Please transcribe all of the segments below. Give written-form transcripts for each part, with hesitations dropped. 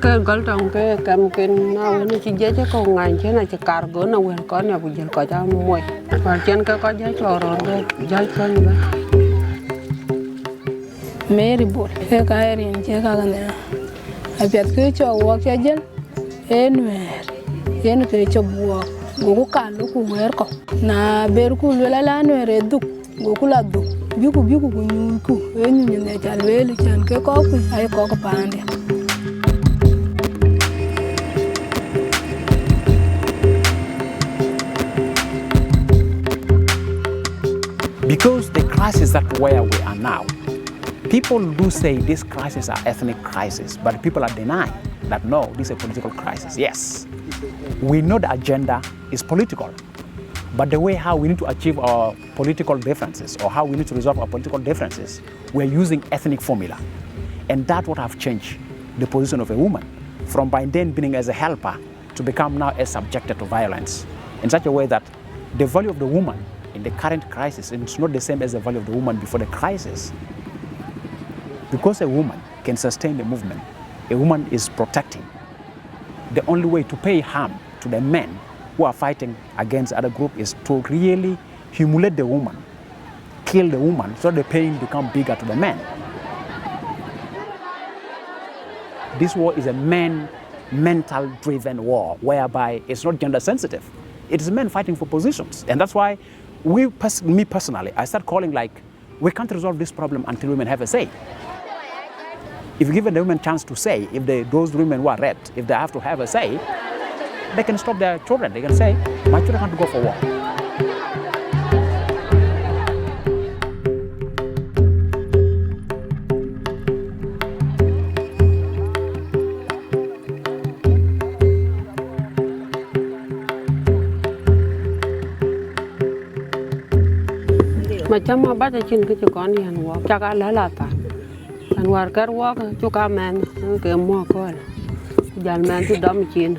Cái gol trong cái cam ken nào nó chỉ dễ cho con ngày chứ này chỉ cargo nó quen có nhà bây giờ có cho muối và trên cái có dễ cho rồi dễ cho như vậy Mary bol cái riêng chứ cái này à biết cái cho work cái gì en cái cho buộc gỗ cả lúc queer có na berku la nuere duk gỗ la duk biku ku en ne chalweli chan ke ko ku ai ko pande Because the crisis that where we are now, people do say this crisis are ethnic crisis, but people are denying that no, this is a political crisis. Yes, we know the agenda is political, but the way how we need to achieve our political differences or how we need to resolve our political differences, we're using ethnic formula. And that's what have changed the position of a woman from by then being as a helper to become now as subjected to violence in such a way that the value of the woman in the current crisis is not the same as the value of the woman before the crisis. Because a woman can sustain the movement, a woman is protecting. The only way to pay harm to the men who are fighting against other group is to really humiliate the woman, kill the woman, so the pain become bigger to the men. This war is a mental-driven war, whereby it's not gender sensitive. It is men fighting for positions, and that's why me personally, I start calling like, we can't resolve this problem until women have a say. If you give the women a chance to say, if those women who are raped, if they have to have a say, they can stop their children. They can say, my children have to go for war. mà chăm mà bắt trên cái chỗ con này ăn chắc là lá ta ăn war cái war chỗ cá men cái mua coi dal men thì đâm chín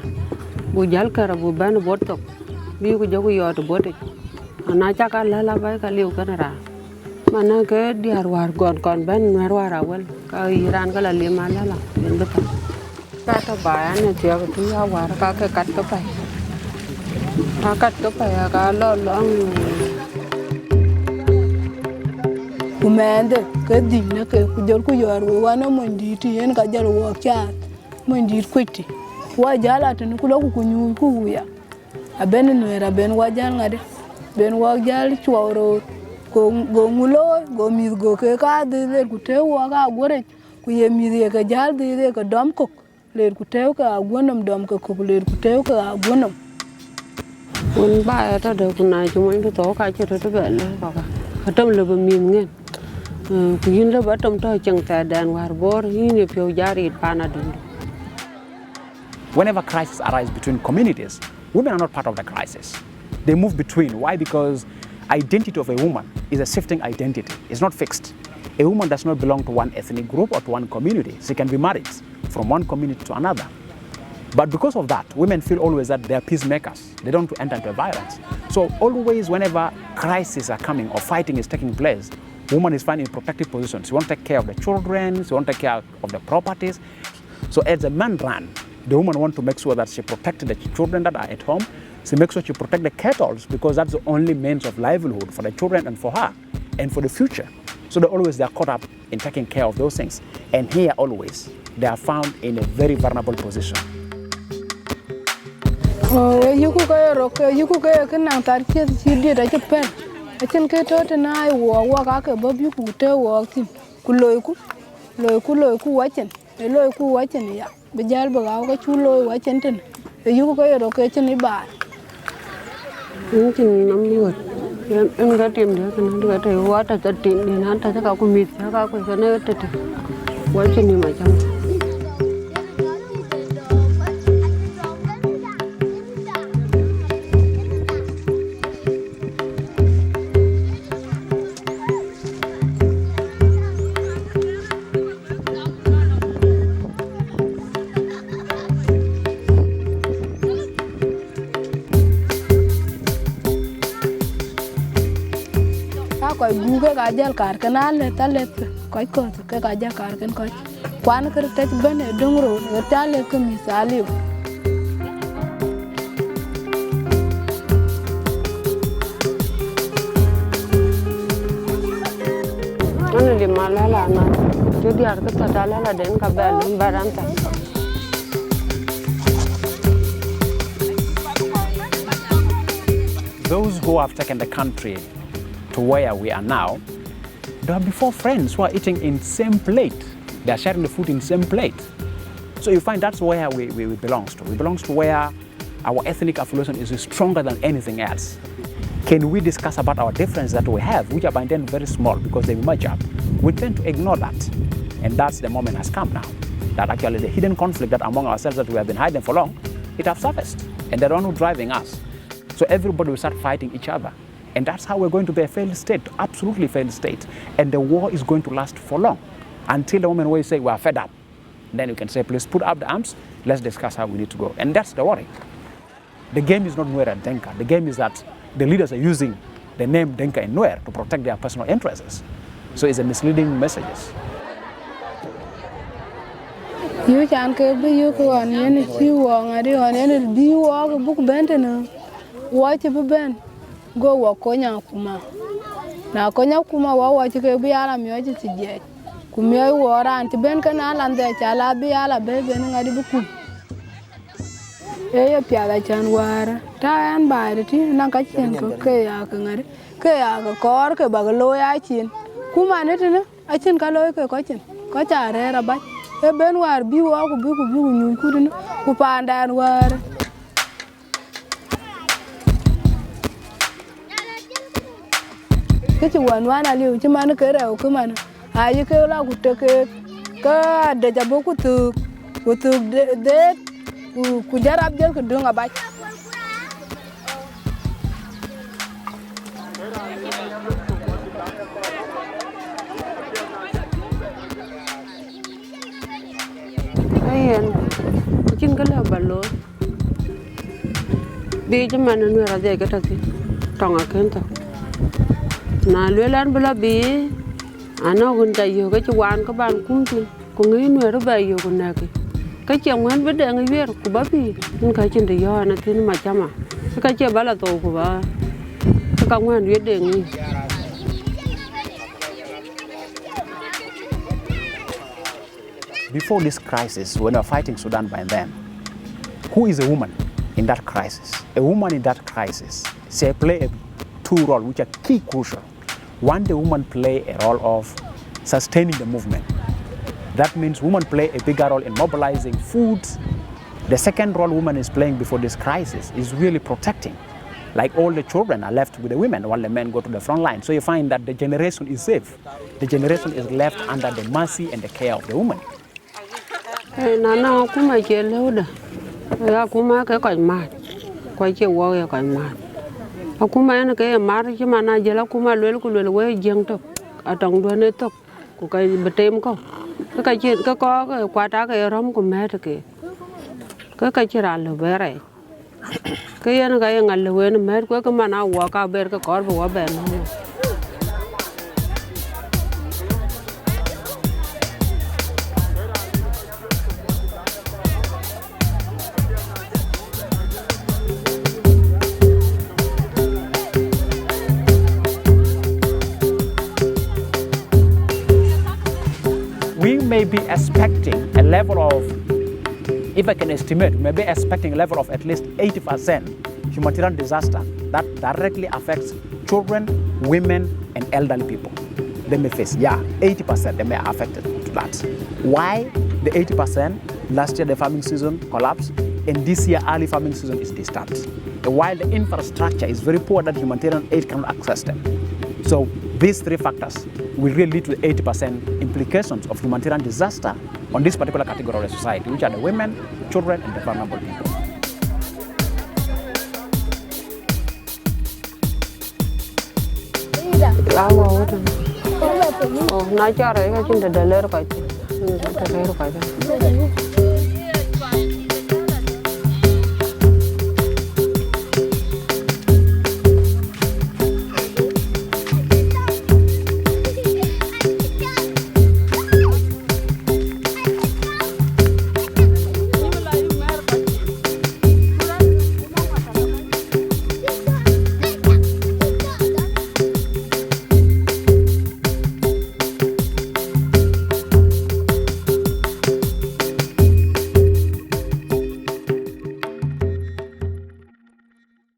bu dal cái bu ban bớt tóc bi cái chỗ cái yết bớt anh chắc là lá vậy cái liu cái nào mà nó cái đi war còn bên war awal cái Iran cái là liu mà lá đến được cái tao bài anh thì cái thứ war cái cắt cái phải cái lo kumende ke dinna ke kujor ku yor we wana monditi en ka jaro wo cha mondit kwiti wa jala tan ku lo ku nyu ku ya aben no era ben wa jal ngade ben wa jal chworo go ngulo go mi go ke ka de ku te wa ga gore ku ye mi ye ka jal de ka dom ko le ku te ka gonam dom ka ku le ku te ka gonam un ba ta de ku na chu mo to ka che to be le ka ka tom le ba mi ngen Kuyin le batom to chang ta dan war bor ni pyo jari pana dundu. Whenever crises arise between communities, women are not part of the crisis. They move between. Why? Because identity of a woman is a shifting identity. It's not fixed. A woman does not belong to one ethnic group or to one community. She can be married from one community to another. But because of that, women feel always that they are peacemakers. They don't enter into violence. So always whenever crises are coming or fighting is taking place, woman is finding protective positions. She wants to take care of the children, she wants to take care of the properties. So as a man run, the woman wants to make sure that she protects the children that are at home. She makes sure she protects the cattle because that's the only means of livelihood for the children and for her and for the future. So they are caught up in taking care of those things. And here always, they are found in a very vulnerable position. You could go nang tar che si di da che pen a chen ke to te nai wo ka ke bob yu ku te wo tin ku loy ku wa chen e loy ku wa chen ya be jal ba ga chu loy wa chen ten e yu ko ro ke chen ba Những tin năm mươi em đã tìm được cái nó được quá ta tin đi hắn ta các cô mít các cô cái này ta quá trình mà chăng coi gu cái cá jal kar kana le ta le coi ko cái cá jal kar kan coi quan cái tết bên này đông rồi cái ta le cái misali Ano di malala na. Jadi harus kita lala den kabel baranta. Those who have taken the country to where we are now, they are before friends who are eating in same plate. They are sharing the food in same plate. So you find that's where we belong to. We belong to where our ethnic affiliation is stronger than anything else. Can we discuss about our differences that we have, which are by then very small because they match up? We tend to ignore that. And that's the moment has come now. That actually the hidden conflict that among ourselves that we have been hiding for long, it has surfaced. And they're the one who's driving us. So everybody will start fighting each other. And that's how we're going to be a failed state, absolutely failed state. And the war is going to last for long. Until the moment where you say we are fed up. Then you can say, please put up the arms, let's discuss how we need to go. And that's the worry. The game is not Nuer and Denka. The game is that the leaders are using the name Denka and Nuer to protect their personal interests. So it's a misleading messages. You can be you on any few on any be walk a book bent and watch a ben. Go walk Konya Kuma. Now Konya Kuma, watch a be ala music yet. Kumia war and Ben Canal and the Chala be ala baby and I did book. Eh, Piala Chan war, tie and by the tea, Nakachin, Kayak, cork, a bagaloy, chin. Kuma, I think I like a cotton. Cocha rare a bite. A ben war, be walk, you couldn't, who pound and war. Cái one I live to Manaka, come on. I you can allow to take a card, the Jaboku took dead, who could get up there could do a bite. Ayan, kucing kalau balon. Bi cuman anu ada yang kita sih, tong akan tu. Nah, luaran bela bi. Ano gun tayo cái chuan các bạn cũng tin cũng nghĩ nuôi nó về nhiều con này cái chồng hắn biết đang người của bác đi nhưng cái chuyện đấy do nó thế mà chăm à cái chuyện bảo là tổ của bà cái công an biết đề nghị. Before this crisis, when we were fighting Sudan by then, who is a woman in that crisis? A woman in that crisis, she play two roles which are key crucial. One, the woman play a role of sustaining the movement. That means women play a bigger role in mobilizing food. The second role woman is playing before this crisis is really protecting. Like all the children are left with the women while the men go to the front line. So you find that the generation is safe. The generation is left under the mercy and the care of the woman. Nana kuma ke lauda. Ya kuma ka kai ma. Kwai ke wo ya kai ma. Akuma yana kai ma ri ma na jela kuma lel ku lel we jeng tok. Atong do ne tok. Ku kai betem ko. Ka che ka ko kwa ta ka rom ku me ta ke. Ka chira lo bere. Ka yana ga ngal le we ne me ko ka ma na wo ka ber ka kor bo be no. We may be expecting a level of, if I can estimate, we may be expecting a level of at least 80% humanitarian disaster that directly affects children, women, and elderly people. They may face, 80% they may be affected to that. Why the 80%? Last year the farming season collapsed, and this year early farming season is disturbed. While the infrastructure is very poor that humanitarian aid cannot access them. So these three factors will really lead to the 80% implications of humanitarian disaster on this particular category of the society, which are the women, children, and the vulnerable people. Oh, na cara ya cinta daler kau, cinta daler kau.